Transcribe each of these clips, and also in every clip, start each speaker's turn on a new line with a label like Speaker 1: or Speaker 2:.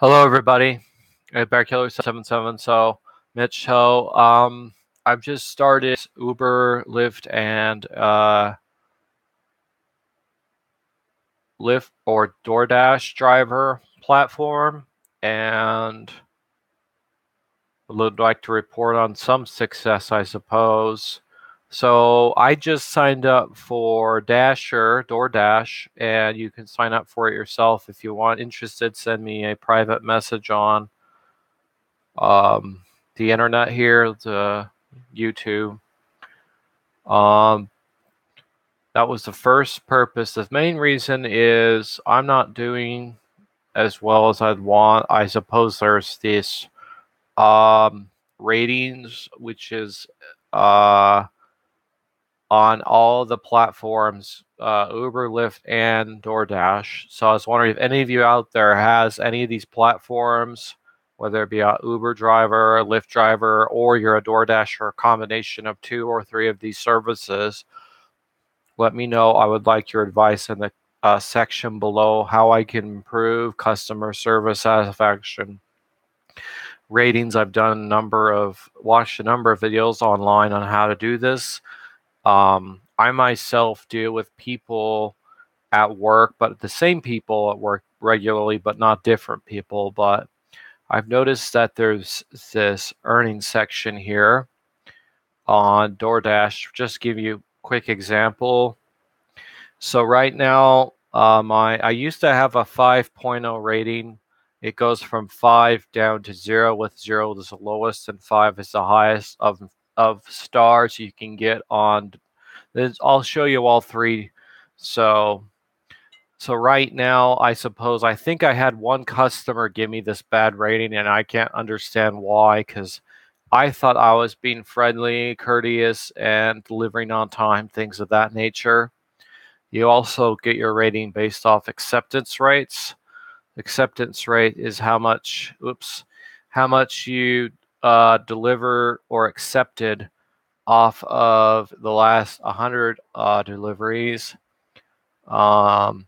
Speaker 1: Hello, everybody. Bear Killer 77. So, Mitch Ho. I've just started Uber, Lyft, and Lyft or DoorDash driver platform, and would like to report on some success, I suppose. So, I just signed up for DoorDash, and you can sign up for it yourself if you want. Interested, send me a private message on um, the internet here, the YouTube. Um, that was the first purpose. The main reason is I'm not doing as well as I'd want. I suppose there's this ratings, which is uh, on all the platforms, Uber, Lyft, and DoorDash. So I was wondering if any of you out there has any of these platforms, whether it be a Uber driver, a Lyft driver, or you're a DoorDash or a combination of 2 or 3 of these services. Let me know. I would like your advice in the section below how I can improve customer service satisfaction ratings. I've watched a number of videos online on how to do this. I myself deal with people at work, but the same people at work regularly, but not different people. But I've noticed that there's this earnings section here on DoorDash. Just give you a quick example. So right now, I used to have a 5.0 rating. It goes from 5 down to 0, with 0 is the lowest and 5 is the highest of stars you can get on. I'll show you all three. So right now, I think I had one customer give me this bad rating, and I can't understand why, because I thought I was being friendly, courteous, and delivering on time, things of that nature. You also get your rating based off acceptance rates. Acceptance rate is how much you deliver or accepted off of the last 100 deliveries. And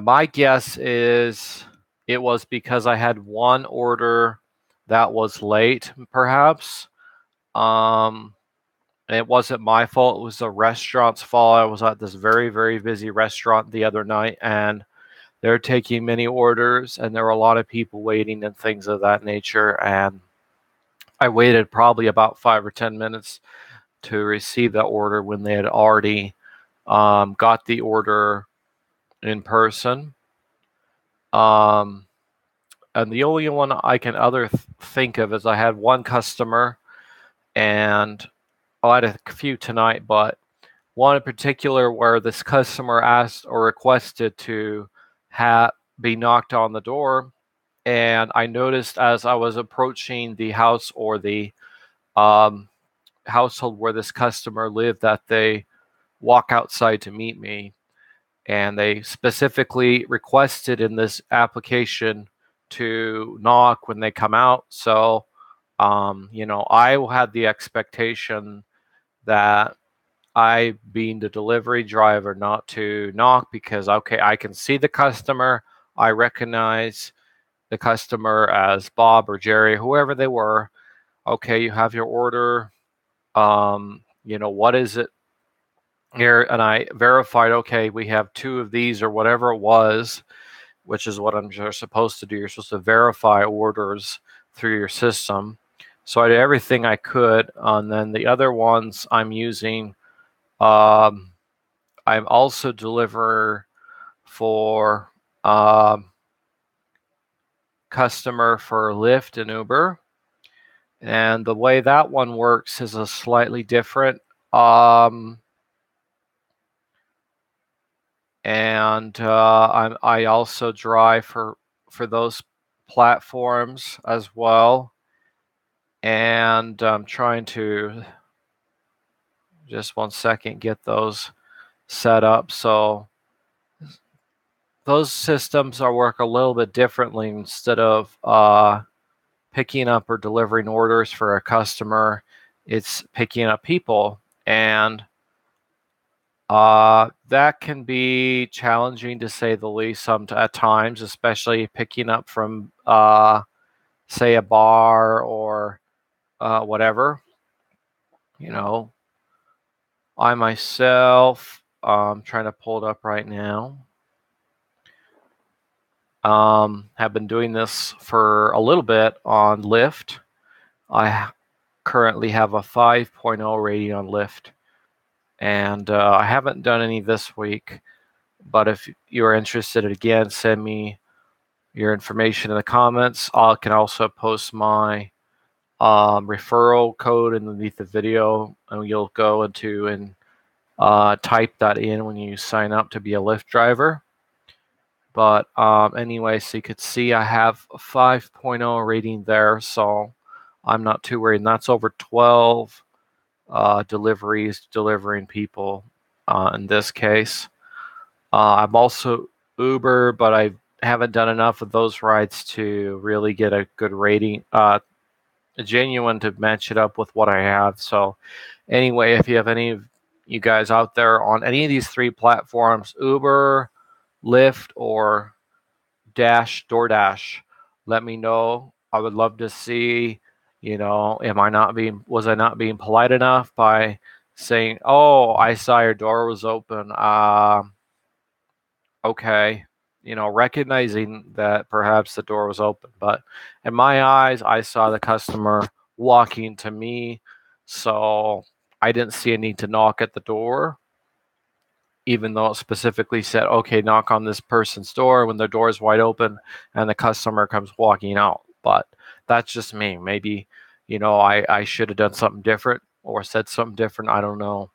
Speaker 1: my guess is it was because I had one order that was late, perhaps. It wasn't my fault. It was the restaurant's fault. I was at this very, very busy restaurant the other night, and they're taking many orders, and there were a lot of people waiting and things of that nature. And I waited probably about 5 or 10 minutes to receive that order when they had already got the order in person. And the only one I can think of is I had one customer, and I had a few tonight, but one in particular where this customer asked or requested to be knocked on the door. And I noticed as I was approaching the house or the household where this customer lived that they walk outside to meet me. And they specifically requested in this application to knock when they come out. So, I had the expectation that I, being the delivery driver, not to knock because, okay, I can see the customer. I recognize the customer as Bob or Jerry, whoever they were. Okay, you have your order. What is it here? And I verified, okay, we have 2 of these or whatever it was, which is what you're supposed to do. You're supposed to verify orders through your system. So I did everything I could. And then the other ones I'm using, I'm also deliver for customer for Lyft and Uber. And the way that one works is a slightly different. I also drive for those platforms as well. And I'm trying to, just 1 second, get those set up. So those systems work a little bit differently. Instead of picking up or delivering orders for a customer, it's picking up people. And That can be challenging to say the least at times, especially picking up from, say, a bar or whatever. You know, I myself, trying to pull it up right now, have been doing this for a little bit on Lyft. I currently have a 5.0 rating on Lyft, and I haven't done any this week. But if you're interested, again, send me your information in the comments. I can also post my referral code underneath the video, and you'll go into and type that in when you sign up to be a Lyft driver. But anyway, so you could see I have a 5.0 rating there, so I'm not too worried. And that's over 12 deliveries, delivering people in this case. I'm also Uber, but I haven't done enough of those rides to really get a good rating, genuine to match it up with what I have. So anyway, if you have any of you guys out there on any of these three platforms, Uber, Lyft, or DoorDash, let me know. I would love to see, was I not being polite enough by saying, "Oh, I saw your door was open." Okay, recognizing that perhaps the door was open. But in my eyes, I saw the customer walking to me, so I didn't see a need to knock at the door, even though it specifically said, okay, knock on this person's door when the door is wide open and the customer comes walking out. But that's just me. Maybe, I should have done something different or said something different. I don't know.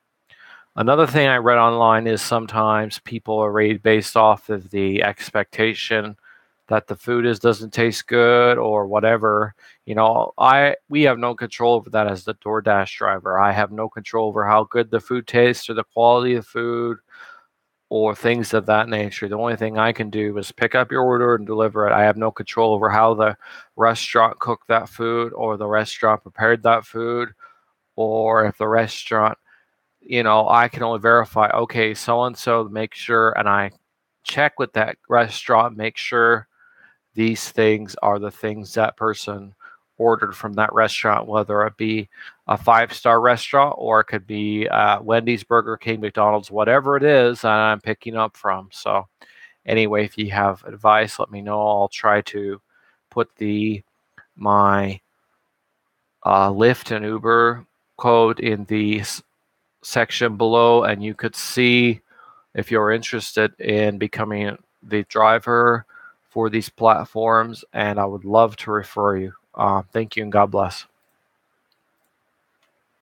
Speaker 1: Another thing I read online is sometimes people are rated based off of the expectation that the food doesn't taste good or whatever. We have no control over that as the DoorDash driver. I have no control over how good the food tastes or the quality of the food or things of that nature. The only thing I can do is pick up your order and deliver it. I have no control over how the restaurant cooked that food or the restaurant prepared that food, or if the restaurant, I can only verify, okay, so and so, make sure, and I check with that restaurant, make sure these things are the things that person ordered from that restaurant, whether it be a 5-star restaurant or it could be Wendy's, Burger King, McDonald's, whatever it is that I'm picking up from. So anyway, if you have advice, let me know. I'll try to put my Lyft and Uber code in the section below, and you could see if you're interested in becoming the driver for these platforms, and I would love to refer you. Thank you, and God bless.